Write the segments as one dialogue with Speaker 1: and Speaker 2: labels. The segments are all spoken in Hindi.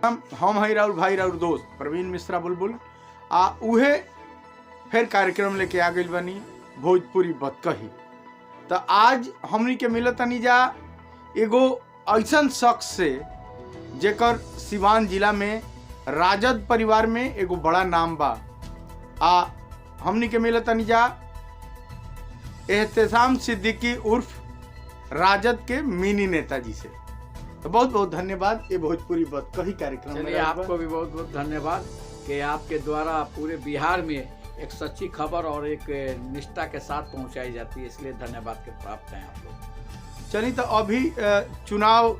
Speaker 1: हम हई राउर भाई राउर दोस्त प्रवीण मिश्रा बुलबुल आ उहे फिर कार्यक्रम लेके आ गई बनी भोजपुरी बतकही। तो आज हमनी के मिलतनी जा एगो ऐसन शख्स से जेकर सिवान जिला में राजद परिवार में एगो बड़ा नाम बा। आ हमनी के मिलतनी जा एहतेशाम सिद्दीकी उर्फ राजद के मिनी नेताजी से। तो बहुत बहुत धन्यवाद ये भोजपुरी बतकही कार्यक्रम में।
Speaker 2: आपको भी बहुत बहुत धन्यवाद कि आपके द्वारा पूरे बिहार में एक सच्ची खबर और एक निष्ठा के साथ पहुंचाई जाती है, इसलिए धन्यवाद के प्राप्त हैं आप लोग।
Speaker 1: चलिए, तो अभी चुनाव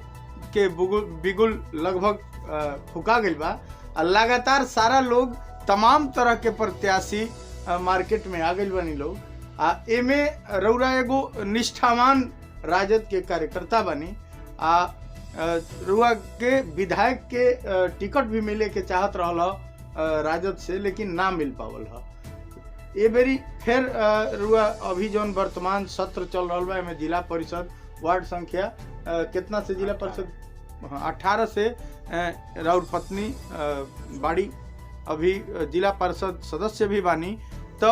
Speaker 1: के बिगुल लगभग फुका गई बा। लगातार सारा लोग तमाम तरह के प्रत्याशी मार्केट में आ गई बनी लोग। एमे रउरा एगो निष्ठावान राजद के कार्यकर्ता बनी। रुआ के विधायक के टिकट भी मिले के चाहत रहल राजद से, लेकिन ना मिल पावल है। ये बेरी फिर रुआ अभी जौन वर्तमान सत्र चल रहा बा, में जिला परिषद वार्ड संख्या कितना से जिला परिषद 18 से राउर पत्नी बाड़ी अभी जिला परिषद सदस्य भी बानी। तो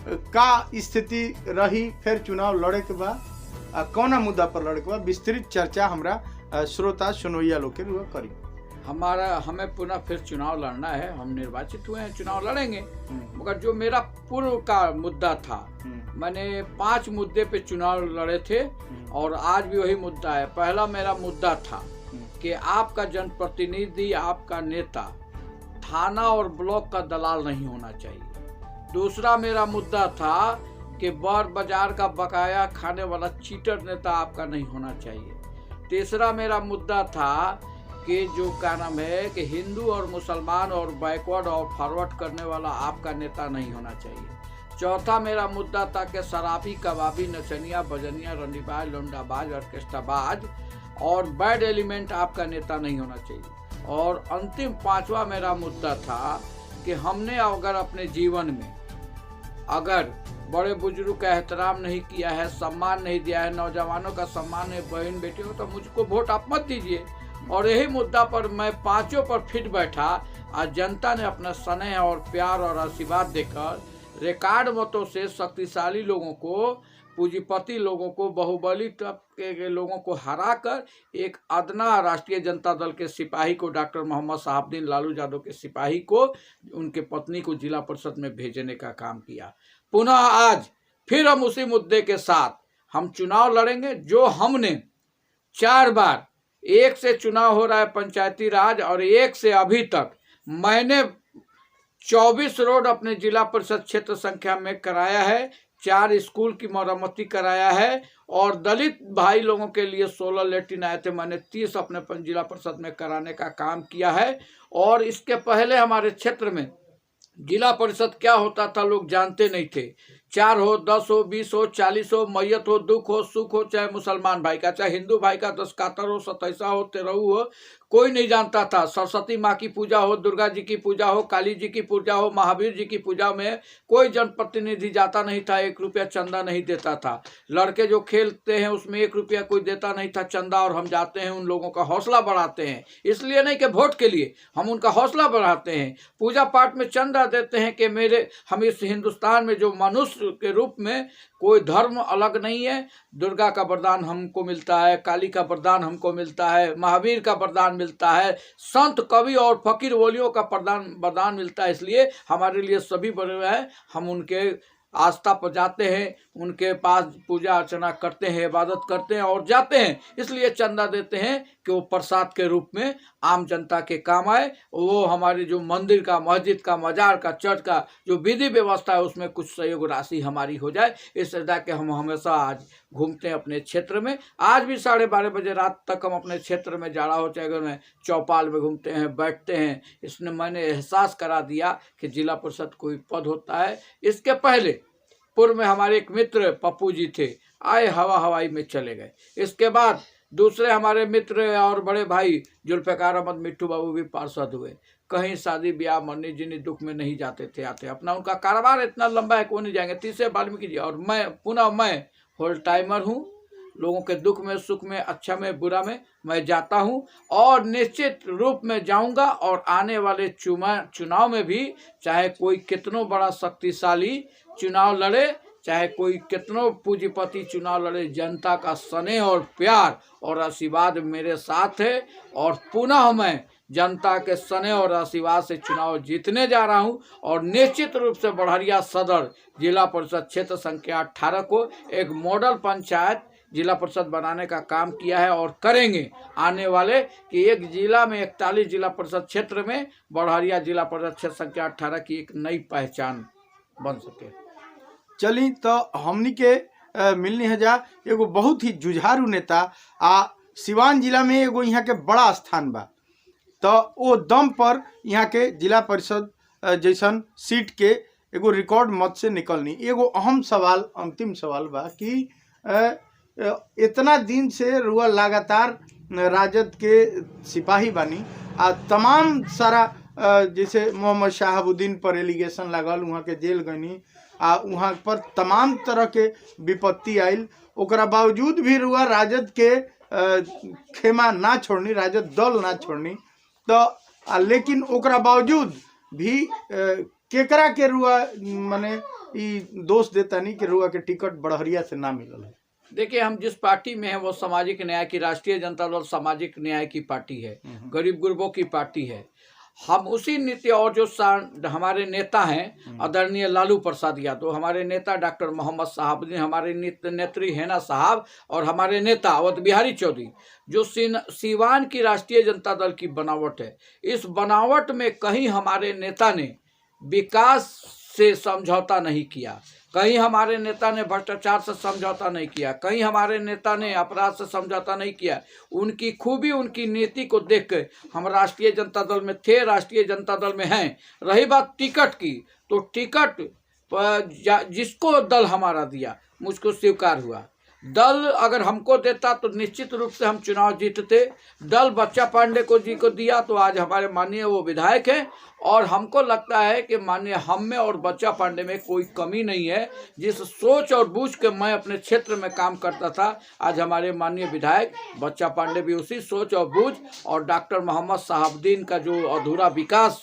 Speaker 1: का स्थिति रही फिर चुनाव लड़े के बाद कौना मुद्दा पर लड़े के बाद विस्तृत चर्चा हमरा श्रोता सुनोइया लोग के करी।
Speaker 2: हमें पुनः फिर चुनाव लड़ना है। हम निर्वाचित हुए हैं, चुनाव लड़ेंगे। मगर जो मेरा पूर्व का मुद्दा था, मैंने 5 मुद्दे पे चुनाव लड़े थे और आज भी वही मुद्दा है। पहला मेरा मुद्दा था कि आपका जनप्रतिनिधि, आपका नेता थाना और ब्लॉक का दलाल नहीं होना चाहिए। दूसरा मेरा मुद्दा था कि बार बाजार का बकाया खाने वाला चीटर नेता आपका नहीं होना चाहिए। तीसरा मेरा मुद्दा था कि जो क्या नाम है कि हिंदू और मुसलमान और बैकवर्ड और फॉरवर्ड करने वाला आपका नेता नहीं होना चाहिए। चौथा मेरा मुद्दा था कि शराबी, कबाबी, नचनिया, बजनिया, रंडीबाज, लौंडाबाज, ऑर्केस्ट्राबाज और बैड एलिमेंट आपका नेता नहीं होना चाहिए। और अंतिम 5वां मेरा मुद्दा था कि हमने अगर अपने जीवन में अगर बड़े बुजुर्ग का एहतराम नहीं किया है, सम्मान नहीं दिया है, नौजवानों का सम्मान है, बहन बेटी हो, तो मुझको वोट आप मत दीजिए। और यही मुद्दा पर मैं 5 पर फिट बैठा। आज जनता ने अपना स्नेह और प्यार और आशीर्वाद देकर रिकॉर्ड मतों से शक्तिशाली लोगों को, पूंजीपति लोगों को, बाहुबली तबके के लोगों को हराकर एक अदना राष्ट्रीय जनता दल के सिपाही को, डॉक्टर मोहम्मद शहाबुद्दीन लालू यादव के सिपाही को, उनके पत्नी को जिला परिषद में भेजने का काम किया। पुनः आज फिर हम उसी मुद्दे के साथ हम चुनाव लड़ेंगे। जो हमने 4 बार, एक से चुनाव हो रहा है पंचायती राज और एक से अभी तक मैंने 24 रोड अपने जिला परिषद क्षेत्र संख्या में कराया है, 4 स्कूल की मरम्मती कराया है और दलित भाई लोगों के लिए 16 लेट्रिन आए थे, मैंने 30 अपने जिला परिषद में कराने का काम किया है। और इसके पहले हमारे क्षेत्र में जिला परिषद क्या होता था लोग जानते नहीं थे। 4 हो, 10 हो, 20 हो, 40 हो, मैयत हो, दुख हो, सुख हो, चाहे मुसलमान भाई का, चाहे हिंदू भाई का 10 कातर हो, 27 हो, 13 हो, कोई नहीं जानता था। सरस्वती माँ की पूजा हो, दुर्गा जी की पूजा हो, काली जी की पूजा हो, महावीर जी की पूजा में कोई जनप्रतिनिधि जाता नहीं था, 1 रुपया चंदा नहीं देता था। लड़के जो खेलते हैं उसमें 1 रुपया कोई देता नहीं था चंदा, और हम जाते हैं उन लोगों का हौसला बढ़ाते हैं। इसलिए नहीं कि वोट के लिए, हम उनका हौसला बढ़ाते हैं। पूजा पाठ में चंदा देते हैं कि हम इस हिंदुस्तान में जो मनुष्य के रूप में कोई धर्म अलग नहीं है। दुर्गा का वरदान हमको मिलता है, काली का वरदान हमको मिलता है, महावीर का वरदान मिलता है, संत कवि और फकीर वलियों का वरदान मिलता है। इसलिए हमारे लिए सभी बड़े हैं। हम उनके आस्था पर जाते हैं, उनके पास पूजा अर्चना करते हैं, इबादत करते हैं और जाते हैं। इसलिए चंदा देते हैं कि वो प्रसाद के रूप में आम जनता के काम आए। वो हमारे जो मंदिर का, मस्जिद का, मजार का, चर्च का जो विधि व्यवस्था है उसमें कुछ सहयोग राशि हमारी हो जाए। इस तरह के हम हमेशा आज घूमते हैं अपने क्षेत्र में। आज भी 12:30 बजे रात तक हम अपने क्षेत्र में जाड़ा हो, चाहे घर में चौपाल में घूमते हैं, बैठते हैं। इसने मैंने एहसास करा दिया कि जिला परिषद कोई पद होता है। इसके पहले पूर्व में हमारे एक मित्र पप्पू जी थे, आए हवाई में चले गए। इसके बाद दूसरे हमारे मित्र और बड़े भाई जुल्फ़िकार अहमद मिट्टू बाबू भी पार्षद हुए। कहीं शादी ब्याह मरने जिन्हें दुख में नहीं जाते थे, आते अपना उनका कारोबार इतना लंबा है कि वो नहीं जाएंगे। तीसरे वाल्मीकि जी और मैं होल टाइमर हूँ, लोगों के दुख में, सुख में, अच्छा में, बुरा में मैं जाता हूं और निश्चित रूप में जाऊंगा। और आने वाले चुनाव में भी चाहे कोई कितनो बड़ा शक्तिशाली चुनाव लड़े, चाहे कोई कितनो पूंजीपति चुनाव लड़े, जनता का स्नेह और प्यार और आशीर्वाद मेरे साथ है। और पुनः मैं जनता के स्नेह और आशीर्वाद से चुनाव जीतने जा रहा हूं। और निश्चित रूप से बड़हरिया सदर जिला परिषद क्षेत्र संख्या 18 को एक मॉडल पंचायत जिला परिषद बनाने का काम किया है और करेंगे आने वाले कि एक जिला में 41 जिला परिषद क्षेत्र में बड़हरिया जिला परिषद क्षेत्र संख्या 18 की एक नई पहचान बन सके।
Speaker 1: चली तो हमनी के मिलनी है जा एगो बहुत ही जुझारू नेता आ सिवान जिला में एगो यहाँ के बड़ा स्थान बा, तो वो दम पर यहाँ के जिला परिषद जैसन सीट के एगो रिकॉर्ड मत से निकलनी। एगो अहम सवाल, अंतिम सवाल बा कि इतना दिन से रुआ लगातार राजद के सिपाही बानी आ तमाम सारा जैसे मोहम्मद शहाबुद्दीन पर एलिगेशन लागल, वहाँ के जेल गनी आ वहाँ पर तमाम तरह के विपत्ति आयल, ओकरा बावजूद भी रुआ राजद के खेमा ना छोड़नी, राजद दल ना छोड़नी। तो लेकिन ओकरा बावजूद भी केकरा के रुआ माने ई दोष देता नहीं कि रुआ के टिकट बड़हरिया से ना मिलल है।
Speaker 2: देखिए, हम जिस पार्टी में हैं वो सामाजिक न्याय की, राष्ट्रीय जनता दल सामाजिक न्याय की पार्टी है, गरीब गुरबों की पार्टी है। हम उसी नीति और जो हमारे नेता हैं आदरणीय लालू प्रसाद यादव, हमारे नेता डॉक्टर मोहम्मद शहाबुद्दीन, हमारे नेत्री हैना साहब और हमारे नेता अवध बिहारी चौधरी, जो सीवान की राष्ट्रीय जनता दल की बनावट है, इस बनावट में कहीं हमारे नेता ने विकास से समझौता नहीं किया, कहीं हमारे नेता ने भ्रष्टाचार से समझौता नहीं किया, कहीं हमारे नेता ने अपराध से समझौता नहीं किया। उनकी खूबी, उनकी नीति को देख कर हम राष्ट्रीय जनता दल में थे, राष्ट्रीय जनता दल में हैं। रही बात टिकट की, तो टिकट जिसको दल हमारा दिया मुझको स्वीकार हुआ। दल अगर हमको देता तो निश्चित रूप से हम चुनाव जीतते। दल बच्चा पांडे को जी को दिया तो आज हमारे माननीय वो विधायक हैं। और हमको लगता है कि माननीय हम में और बच्चा पांडे में कोई कमी नहीं है। जिस सोच और बूझ के मैं अपने क्षेत्र में काम करता था, आज हमारे माननीय विधायक बच्चा पांडे भी उसी सोच और बूझ, और डॉक्टर मोहम्मद शहाबुद्दीन का जो अधूरा विकास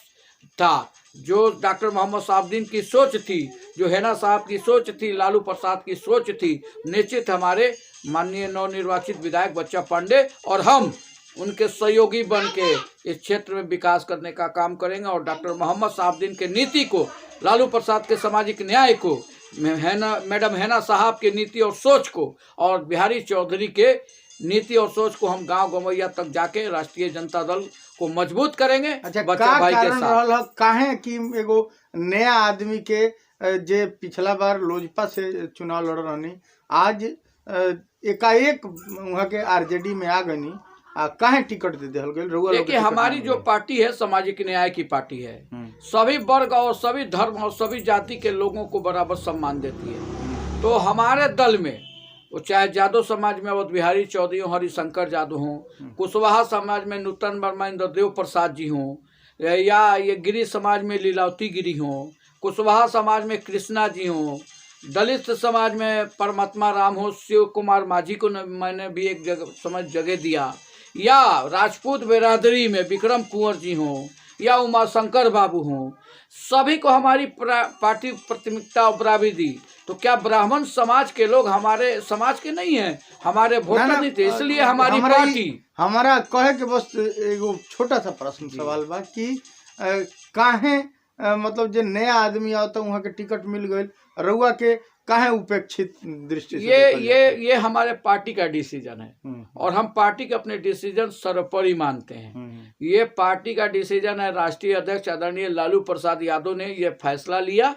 Speaker 2: था, जो डॉक्टर मोहम्मद शहाबुद्दीन की सोच थी, जो हैना साहब की सोच थी, लालू प्रसाद की सोच थी, निश्चित हमारे माननीय नवनिर्वाचित विधायक बच्चा पांडे और हम उनके सहयोगी बन के इस क्षेत्र में विकास करने का काम करेंगे। और डॉक्टर मोहम्मद शहाबुद्दीन के नीति को, लालू प्रसाद के सामाजिक न्याय को, मैडम हैना साहब की नीति और सोच को, और बिहारी चौधरी के नीति और सोच को हम गांव गवैया तक जाके राष्ट्रीय जनता दल को मजबूत करेंगे।
Speaker 1: अच्छा,
Speaker 2: बच्चा भाई के साथ
Speaker 1: काहे कि एगो नया आदमी के जे पिछला बार लोजपा से चुनाव लड़ रहनी, आज एकाएक वहाँ के आरजेडी में आ गनी, काहे टिकट दे दिया गया?
Speaker 2: देखिए, हमारी जो पार्टी है सामाजिक न्याय की पार्टी है, सभी वर्ग और सभी धर्म और सभी जाति के लोगों को बराबर सम्मान देती है। तो हमारे दल में वो चाहे यादव समाज में अवध बिहारी चौधरी हो, हरिशंकर यादव हों, कुशवाहा समाज में नूतन वर्मा इंद्रदेव प्रसाद जी हों, या ये गिरी समाज में लीलावती गिरी हों, कुशवाहा समाज में कृष्णा जी हों, दलित समाज में परमात्मा राम हो, शिव कुमार माझी को मैंने भी एक जगह दिया, या राजपूत बिरादरी में विक्रम कुंवर जी हों, या उमाशंकर बाबू हों, सभी को हमारी पार्टी प्राथमिकता और बराबरी दी। तो क्या ब्राह्मण समाज के लोग हमारे समाज के नहीं हैं? हमारे वोटर नहीं थे, इसलिए हमारी पार्टी।
Speaker 1: हमारा कहे के बस एगो छोटा सा प्रश्न सवाल बा कि काहे मतलब जो नया आदमी आता वहाँ के टिकट मिल गए, रउआ के काहे उपेक्षित दृष्टि से?
Speaker 2: ये हमारे पार्टी का डिसीजन है और हम पार्टी के अपने डिसीजन सर्वोपरि मानते हैं। ये पार्टी का डिसीजन है। राष्ट्रीय अध्यक्ष आदरणीय लालू प्रसाद यादव ने ये फैसला लिया।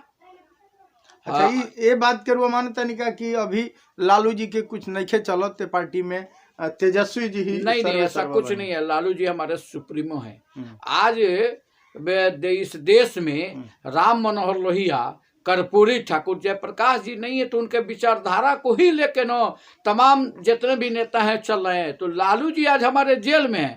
Speaker 1: अच्छा, ये बात के रुआ मानता नहीं का कि अभी लालू जी के कुछ नहीं चलते पार्टी में, तेजस्वी जी ही?
Speaker 2: नहीं, ऐसा कुछ नहीं है। लालू जी हमारे सुप्रीमो हैं। आज इस देश में राम मनोहर लोहिया, कर्पूरी ठाकुर, जयप्रकाश जी नहीं है तो उनके विचारधारा को ही लेके न तमाम जितने भी नेता हैं चल रहे हैं। तो लालू जी आज हमारे जेल में हैं,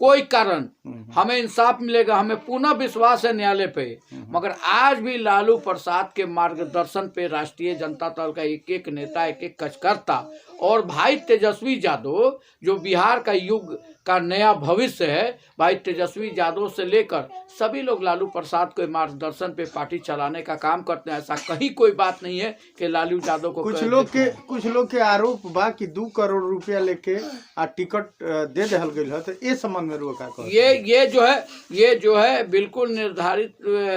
Speaker 2: कोई कारण हमें इंसाफ मिलेगा, हमें पुनः विश्वास है न्यायालय पे। मगर आज भी लालू प्रसाद के मार्गदर्शन पे राष्ट्रीय जनता दल का एक एक नेता, एक एक कार्यकर्ता और भाई तेजस्वी यादव जो बिहार का युग का नया भविष्य है, भाई तेजस्वी यादव से लेकर सभी लोग लालू प्रसाद के मार्गदर्शन पे पार्टी चलाने का काम करते हैं। ऐसा कहीं कोई बात नहीं है कि लालू यादव को
Speaker 1: कुछ लोग के आरोप बा कि 2 करोड़ रुपया लेके आ टिकट दे दहल गई है, तो ये संबंध में रुआ का कहो?
Speaker 2: ये जो है बिल्कुल निर्धारित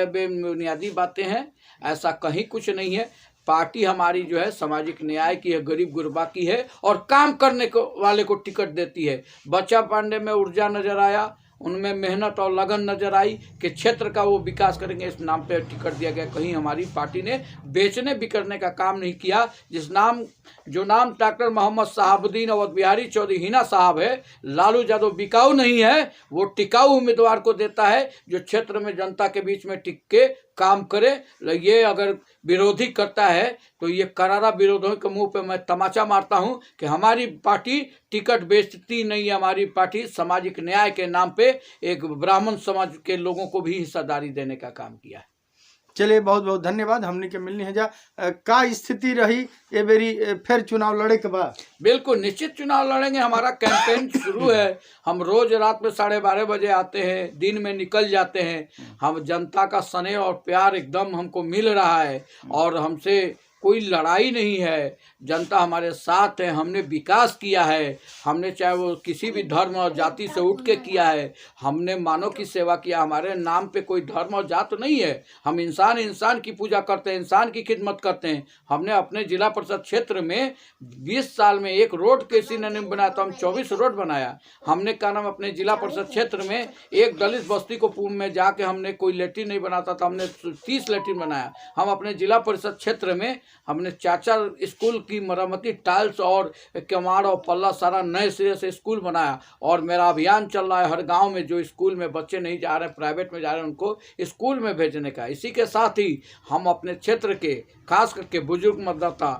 Speaker 2: बेबुनियादी बातें हैं। ऐसा कहीं कुछ नहीं है। पार्टी हमारी जो है सामाजिक न्याय की है, गरीब गुरबा की है और काम करने को वाले को टिकट देती है। बच्चा पांडे में ऊर्जा नजर आया, उनमें मेहनत और लगन नजर आई कि क्षेत्र का वो विकास करेंगे, इस नाम पे टिकट दिया गया। कहीं हमारी पार्टी ने बेचने बिकरने का काम नहीं किया। जो नाम डॉक्टर मोहम्मद शहाबुद्दीन अवध बिहारी चौधरी हिना साहब है, लालू यादव बिकाऊ नहीं है, वो टिकाऊ उम्मीदवार को देता है जो क्षेत्र में जनता के बीच में टिक के काम करे। ये अगर विरोधी करता है तो ये करारा विरोधियों के मुंह पे मैं तमाचा मारता हूं कि हमारी पार्टी टिकट बेचती नहीं है। हमारी पार्टी सामाजिक न्याय के नाम पे एक ब्राह्मण समाज के लोगों को भी हिस्सेदारी देने का काम किया है।
Speaker 1: चलिए, बहुत बहुत धन्यवाद। हमने के मिलनी है जा का स्थिति रही ये बेरी फिर चुनाव लड़े के बाद?
Speaker 2: बिल्कुल निश्चित चुनाव लड़ेंगे। हमारा कैंपेन शुरू है। हम रोज रात में 12:30 बजे आते हैं, दिन में निकल जाते हैं। हम जनता का स्नेह और प्यार एकदम हमको मिल रहा है और हमसे कोई लड़ाई नहीं है। जनता हमारे साथ है। हमने विकास किया है, हमने चाहे वो किसी भी धर्म और जाति से उठ के किया है। हमने मानव की सेवा किया। हमारे नाम पे कोई धर्म और जात नहीं है। हम इंसान की पूजा करते हैं, इंसान की खिदमत करते हैं। हमने अपने जिला परिषद क्षेत्र में 20 साल में एक रोड किसी ने नहीं बनाया तो हम 24 रोड बनाया। हमने क्या नाम अपने जिला परिषद क्षेत्र में एक दलित बस्ती को पूर्व में जाके हमने कोई लेट्रिन नहीं बनाता था, हमने 30 लेट्रिन बनाया। हम अपने जिला परिषद क्षेत्र में हमने 4 स्कूल की मरम्मती, टाइल्स और कमाड़ और पल्ला सारा नए सिरे से स्कूल बनाया। और मेरा अभियान चल रहा है हर गांव में जो स्कूल में बच्चे नहीं जा रहे, प्राइवेट में जा रहे हैं, उनको स्कूल में भेजने का। इसी के साथ ही हम अपने क्षेत्र के खास करके बुजुर्ग मतदाता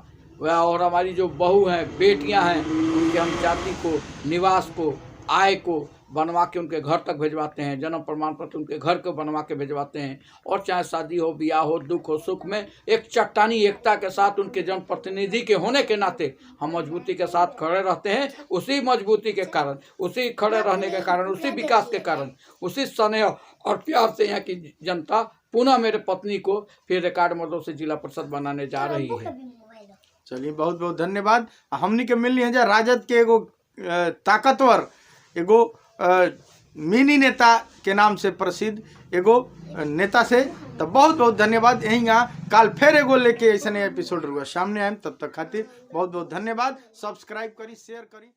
Speaker 2: और हमारी जो बहू हैं, बेटियां हैं, उनके हम जाति को, निवास को, आय को बनवा के उनके घर तक भिजवाते हैं। जन्म प्रमाण पत्र उनके घर को बनवा के भिजवाते हैं। और चाहे शादी हो, ब्याह हो, दुख हो, सुख में एक चट्टानी एकता के साथ उनके जनप्रतिनिधि के होने के नाते हम मजबूती के साथ खड़े रहते हैं। उसी मजबूती के कारण, उसी खड़े रहने के कारण, उसी विकास के कारण, उसी स्नेह और प्यार से यहाँ की जनता पुनः मेरे पत्नी को फिर रिकॉर्ड मतों से जिला परिषद बनाने जा रही है।
Speaker 1: चलिए, बहुत बहुत धन्यवाद। हमनी के मिलनी है जा राजद के एगो ताकतवर एगो मिनी नेता के नाम से प्रसिद्ध एगो नेता से। तो बहुत बहुत धन्यवाद। यहीं काल फिर एगो लेके ऐसा एपिसोड सामने आए। तब तक खातिर बहुत बहुत धन्यवाद। सब्सक्राइब करी, शेयर करी।